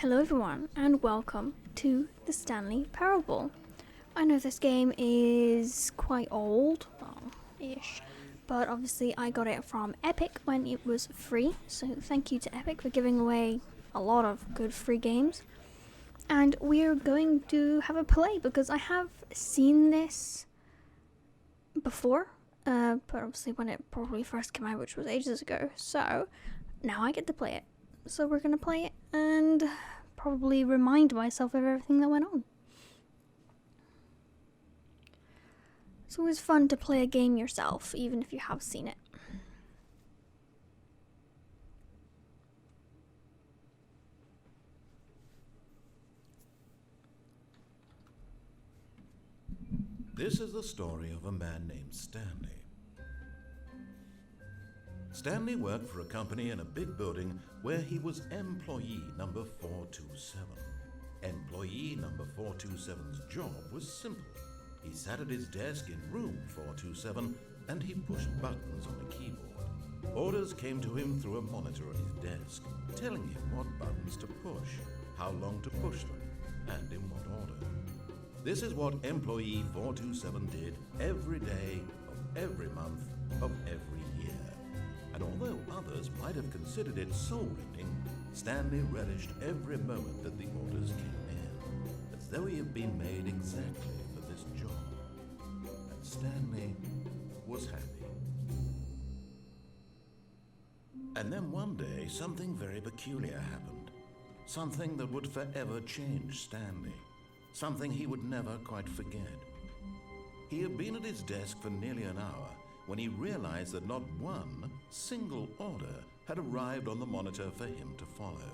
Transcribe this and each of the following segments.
Hello everyone and welcome to the Stanley Parable. I know this game is quite old, well-ish, but obviously I got it from Epic when it was free, so thank you to Epic for giving away a lot of good free games. And we're going to have a play because I have seen this before, but obviously when it probably first came out, which was ages ago, so now I get to play it. So we're going to play it and probably remind myself of everything that went on. It's always fun to play a game yourself, even if you have seen it. This is the story of a man named Stanley. Stanley worked for a company in a big building where he was employee number 427. Employee number 427's job was simple. He sat at his desk in room 427 and he pushed buttons on a keyboard. Orders came to him through a monitor on his desk, telling him what buttons to push, how long to push them, and in what order. This is what employee 427 did every day of every month of every year. And although others might have considered it soul-rending, Stanley relished every moment that the orders came in, as though he had been made exactly for this job. And Stanley was happy. And then one day, something very peculiar happened. Something that would forever change Stanley. Something he would never quite forget. He had been at his desk for nearly an hour when he realized that not one single order had arrived on the monitor for him to follow.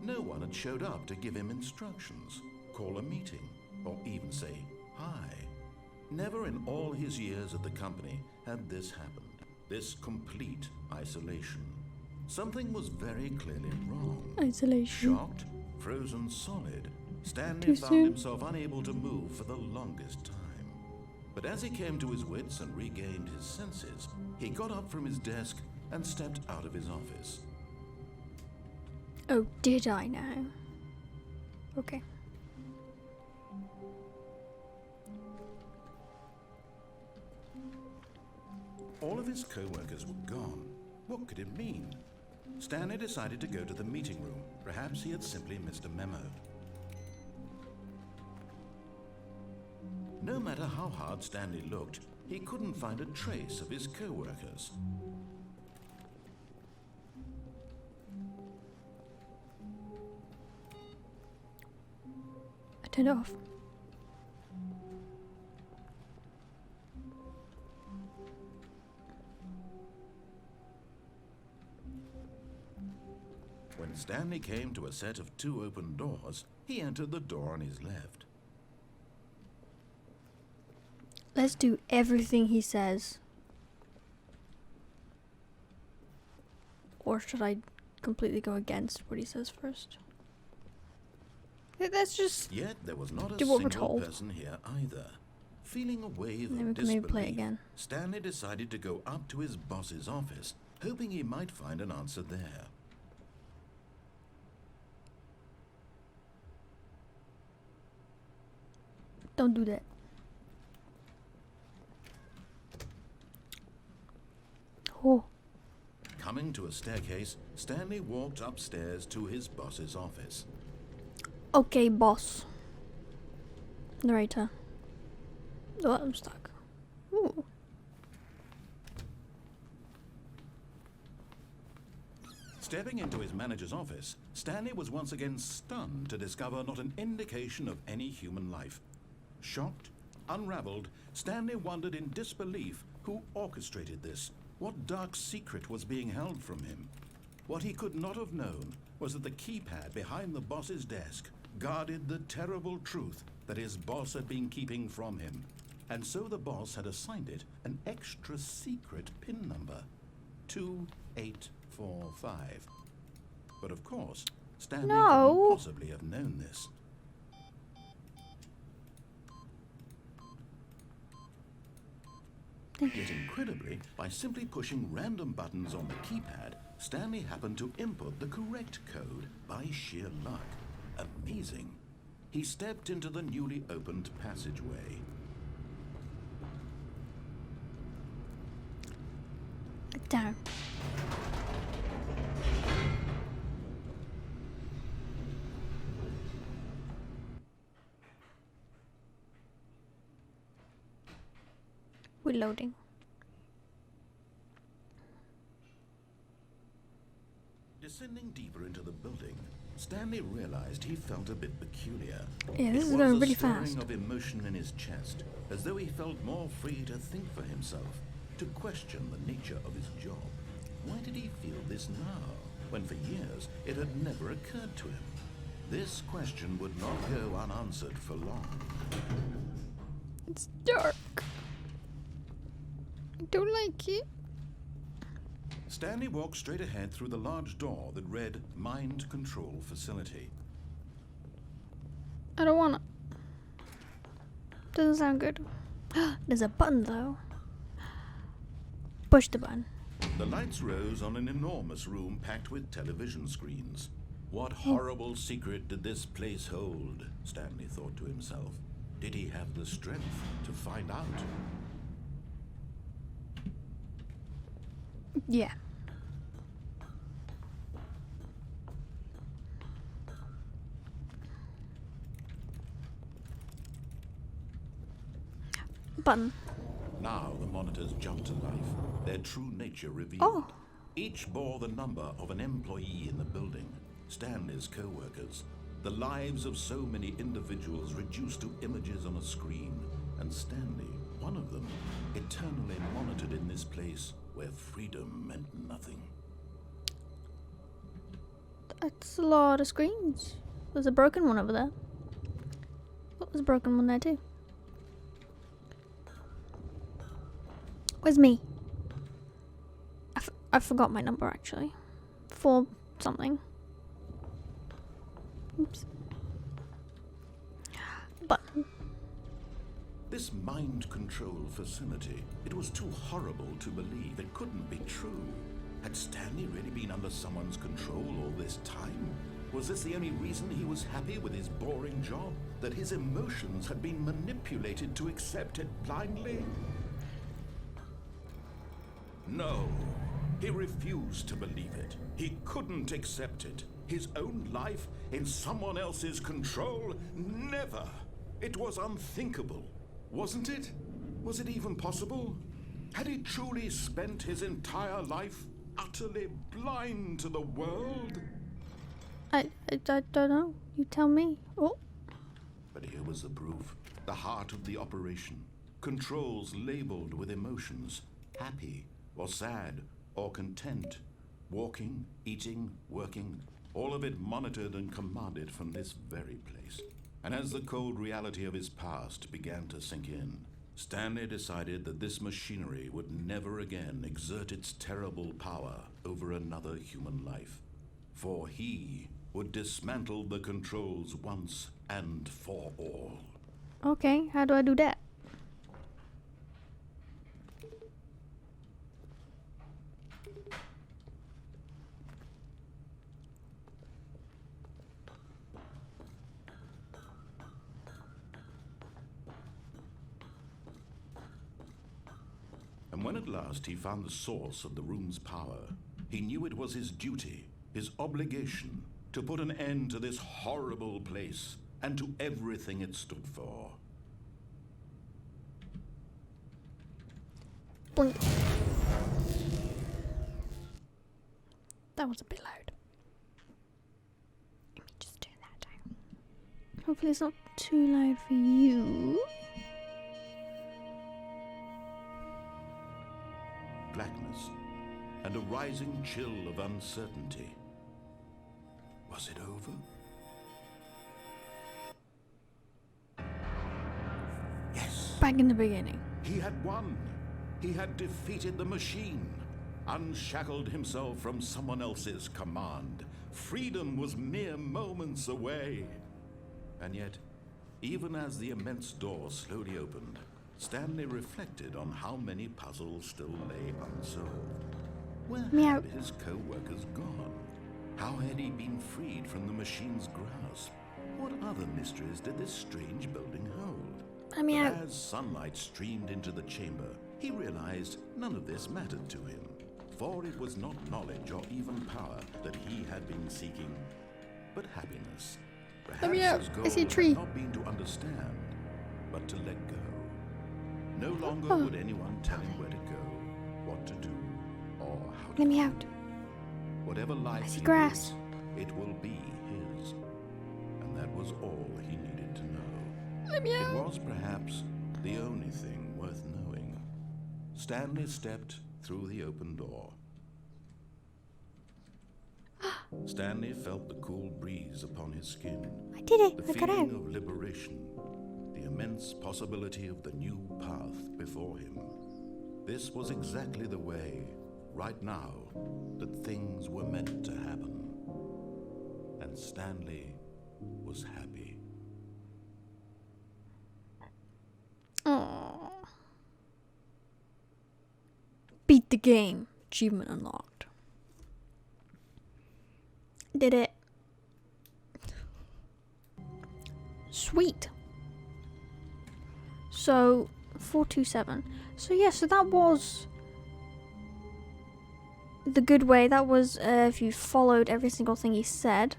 No one had showed up to give him instructions, call a meeting, or even say hi. Never in all his years at the company had this happened, this complete isolation. Something was very clearly wrong. Isolation. Shocked, frozen solid, Stanley found himself unable to move for the longest time. But as he came to his wits and regained his senses, he got up from his desk and stepped out of his office. Oh, did I now? Okay. All of his co-workers were gone. What could it mean? Stanley decided to go to the meeting room. Perhaps he had simply missed a memo. No matter how hard Stanley looked, he couldn't find a trace of his co-workers. I turned it off. When Stanley came to a set of 2 open doors, he entered the door on his left. Let's do everything he says. Or should I completely go against what he says first? Let's just Yet there was not a do what we're single told. person here either. Feeling a wave And then we of can maybe play it disbelief, again. Stanley decided to go up to his boss's office, hoping he might find an answer there. Don't do that. Oh. Coming to a staircase, Stanley walked upstairs to his boss's office. Okay, boss. Narrator. Oh, I'm stuck. Ooh. Stepping into his manager's office, Stanley was once again stunned to discover not an indication of any human life. Shocked, unraveled, Stanley wondered in disbelief who orchestrated this. What dark secret was being held from him? What he could not have known was that the keypad behind the boss's desk guarded the terrible truth that his boss had been keeping from him. And so the boss had assigned it an extra secret PIN number, 2845. But of course, Stanley couldn't possibly have known this. Yet incredibly, by simply pushing random buttons on the keypad, Stanley happened to input the correct code by sheer luck. amazing. He stepped into the newly opened passageway. Down. We're loading. Descending deeper into the building, Stanley realized he felt a bit peculiar. Yeah, this is It going was really a stirring fast. of emotion in his chest, as though he felt more free to think for himself, to question the nature of his job. Why did he feel this now, when for years it had never occurred to him? This question would not go unanswered for long. It's dark. I don't like it. Stanley walked straight ahead through the large door that read Mind Control Facility. I don't wanna. Doesn't sound good. There's a button though. Push the button. The lights rose on an enormous room packed with television screens. What horrible secret did this place hold? Stanley thought to himself. Did he have the strength to find out? Yeah. Button. Now the monitors jumped to life, their true nature revealed. Oh. Each bore the number of an employee in the building, Stanley's co-workers, the lives of so many individuals reduced to images on a screen, and Stanley, one of them, eternally monitored in this place where freedom meant nothing. That's a lot of screens. There's a broken one over there. Oh, there's a broken one there too. Where's me? I forgot my number actually. 4 something. Oops. Button. This mind control facility, it was too horrible to believe. It couldn't be true. Had Stanley really been under someone's control all this time? Was this the only reason he was happy with his boring job? That his emotions had been manipulated to accept it blindly? No, he refused to believe it. He couldn't accept it. His own life in someone else's control? Never. It was unthinkable. Wasn't it? Was it even possible? Had he truly spent his entire life utterly blind to the world? I don't know. You tell me. Oh. But here was the proof. The heart of the operation. Controls labeled with emotions. Happy or sad or content. Walking, eating, working. All of it monitored and commanded from this very place. And as the cold reality of his past began to sink in, Stanley decided that this machinery would never again exert its terrible power over another human life. For he would dismantle the controls once and for all. Okay, how do I do that? And when at last he found the source of the room's power, he knew it was his duty, his obligation, to put an end to this horrible place and to everything it stood for. Boink. That was a bit loud. Let me just turn that down. Hopefully it's not too loud for you. Blackness and a rising chill of uncertainty. Was it over? Yes. Back in the beginning. He had won. He had defeated the machine, unshackled himself from someone else's command. Freedom was mere moments away. And yet, even as the immense door slowly opened, Stanley reflected on how many puzzles still lay unsolved. Where Meow. had his co-workers gone? How had he been freed from the machine's grasp? What other mysteries did this strange building hold? Let me out. As sunlight streamed into the chamber, he realized none of this mattered to him, for it was not knowledge or even power that he had been seeking, but happiness. Let me out. Perhaps his goal I see a tree. had not been to understand, but to let go. No longer would anyone tell him where to go, what to do, or how to Let me do. out. Whatever life see he grass. lives, it will be his. And that was all he needed to know. Let me It out. was perhaps the only thing worth knowing. Stanley stepped through the open door. Stanley felt the cool breeze upon his skin, I did it. the I got out. feeling of liberation, the immense possibility of the new path before him. This was exactly the way, right now, that things were meant to happen. And Stanley was happy. Aww. Beat the game. Achievement unlocked. Did it. Sweet. So, 427. So yeah, so that was the good way. That was if you followed every single thing he said.